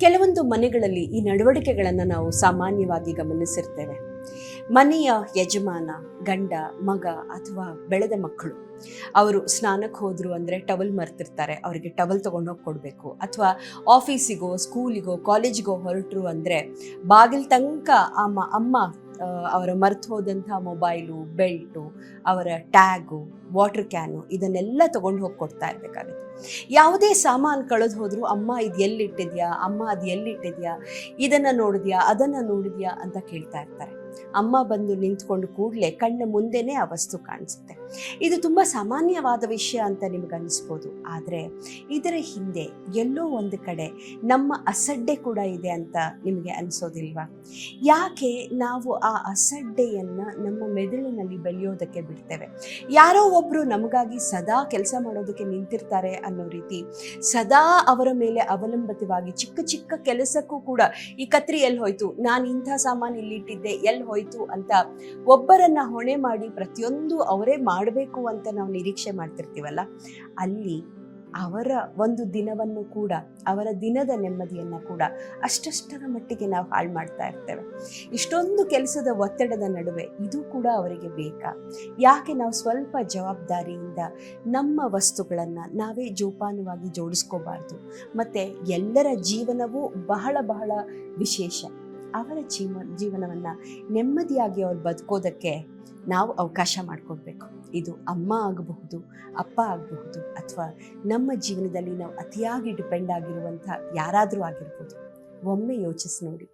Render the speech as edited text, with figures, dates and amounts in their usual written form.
ಕೆಲವೊಂದು ಮನೆಗಳಲ್ಲಿ ಈ ನಡವಳಿಕೆಗಳನ್ನು ನಾವು ಸಾಮಾನ್ಯವಾಗಿ ಗಮನಿಸಿರ್ತೇವೆ. ಮನೆಯ ಯಜಮಾನ, ಗಂಡ, ಮಗ ಅಥವಾ ಬೆಳೆದ ಮಕ್ಕಳು ಅವರು ಸ್ನಾನಕ್ಕೆ ಹೋದ್ರು ಅಂದರೆ ಟವಲ್ ಮರ್ತಿರ್ತಾರೆ, ಅವರಿಗೆ ಟವಲ್ ತೊಗೊಂಡೋಗಿ ಕೊಡಬೇಕು. ಅಥವಾ ಆಫೀಸಿಗೋ, ಸ್ಕೂಲಿಗೋ, ಕಾಲೇಜಿಗೋ ಹೊರಟರು ಅಂದರೆ ಬಾಗಿಲು ತನಕ ಅಮ್ಮ ಅವರ ಮರ್ತು ಹೋದಂಥ ಮೊಬೈಲು, ಬೆಲ್ಟು, ಅವರ ಟ್ಯಾಗು, ವಾಟರ್ ಕ್ಯಾನು ಇದನ್ನೆಲ್ಲ ತೊಗೊಂಡು ಹೋಗಿ ಕೊಡ್ತಾ ಇರಬೇಕಾಗುತ್ತೆ. ಯಾವುದೇ ಸಾಮಾನು ಕಳೆದು ಹೋದರೂ ಅಮ್ಮ ಇದು ಎಲ್ಲಿಟ್ಟಿದ್ಯಾ, ಅಮ್ಮ ಅದು ಎಲ್ಲಿಟ್ಟಿದ್ಯಾ, ಇದನ್ನು ನೋಡಿದ್ಯಾ, ಅದನ್ನು ನೋಡಿದ್ಯಾ ಅಂತ ಕೇಳ್ತಾ ಇರ್ತಾರೆ. ಅಮ್ಮ ಬಂದು ನಿಂತ್ಕೊಂಡು ಕೂಡಲೇ ಕಣ್ಣ ಮುಂದೆನೇ ಆ ವಸ್ತು ಕಾಣಿಸುತ್ತೆ. ಇದು ತುಂಬ ಸಾಮಾನ್ಯವಾದ ವಿಷಯ ಅಂತ ನಿಮ್ಗೆ ಅನಿಸ್ಬೋದು. ಆದರೆ ಇದರ ಹಿಂದೆ ಎಲ್ಲೋ ಒಂದು ಕಡೆ ನಮ್ಮ ಅಸಡ್ಡೆ ಕೂಡ ಇದೆ ಅಂತ ನಿಮಗೆ ಅನಿಸೋದಿಲ್ವಾ? ಯಾಕೆ ನಾವು ಆ ಅಸಡ್ಡೆಯನ್ನು ನಮ್ಮ ಮೆದುಳಿನಲ್ಲಿ ಬೆಳೆಯೋದಕ್ಕೆ ಬಿಡ್ತೇವೆ? ಯಾರೋ ಒಬ್ಬರು ನಮಗಾಗಿ ಸದಾ ಕೆಲಸ ಮಾಡೋದಕ್ಕೆ ನಿಂತಿರ್ತಾರೆ ಅನ್ನೋ ರೀತಿ ಸದಾ ಅವರ ಮೇಲೆ ಅವಲಂಬಿತವಾಗಿ ಚಿಕ್ಕ ಚಿಕ್ಕ ಕೆಲಸಕ್ಕೂ ಕೂಡ ಈ ಕತ್ರಿ ಎಲ್ಲಿ ಹೋಯ್ತು, ನಾನು ಇಂಥ ಸಾಮಾನು ಇಲ್ಲಿಟ್ಟಿದ್ದೆ ಎಲ್ಲಿ ಹೋಯ್ತು ಅಂತ ಒಬ್ಬರನ್ನ ಹೊಣೆ ಮಾಡಿ ಪ್ರತಿಯೊಂದು ಅವರೇ ಮಾಡಬೇಕು ಅಂತ ನಾವು ನಿರೀಕ್ಷೆ ಮಾಡ್ತಿರ್ತೀವಲ್ಲ, ಅಲ್ಲಿ ಅವರ ಒಂದು ದಿನವನ್ನು ಕೂಡ, ಅವರ ದಿನದ ನೆಮ್ಮದಿಯನ್ನು ಕೂಡ ಅಷ್ಟಷ್ಟರ ಮಟ್ಟಿಗೆ ನಾವು ಹಾಳು ಮಾಡ್ತಾ ಇರ್ತೇವೆ. ಇಷ್ಟೊಂದು ಕೆಲಸದ ಒತ್ತಡದ ನಡುವೆ ಇದು ಕೂಡ ಅವರಿಗೆ ಬೇಕಾ? ಯಾಕೆ ನಾವು ಸ್ವಲ್ಪ ಜವಾಬ್ದಾರಿಯಿಂದ ನಮ್ಮ ವಸ್ತುಗಳನ್ನು ನಾವೇ ಜೋಪಾನವಾಗಿ ಜೋಡಿಸ್ಕೋಬಾರ್ದು? ಮತ್ತು ಎಲ್ಲರ ಜೀವನವೂ ಬಹಳ ಬಹಳ ವಿಶೇಷ. ಅವರ ಜೀವನವನ್ನು ನೆಮ್ಮದಿಯಾಗಿ ಅವ್ರು ಬದುಕೋದಕ್ಕೆ ನಾವು ಅವಕಾಶ ಮಾಡಿಕೊಡ್ಬೇಕು. ಇದು ಅಮ್ಮ ಆಗಬಹುದು, ಅಪ್ಪ ಆಗಬಹುದು, ಅಥವಾ ನಮ್ಮ ಜೀವನದಲ್ಲಿ ನಾವು ಅತಿಯಾಗಿ ಡಿಪೆಂಡ್ ಆಗಿರುವಂಥ ಯಾರಾದರೂ ಆಗಿರ್ಬೋದು. ಒಮ್ಮೆ ಯೋಚಿಸಿ ನೋಡಿ.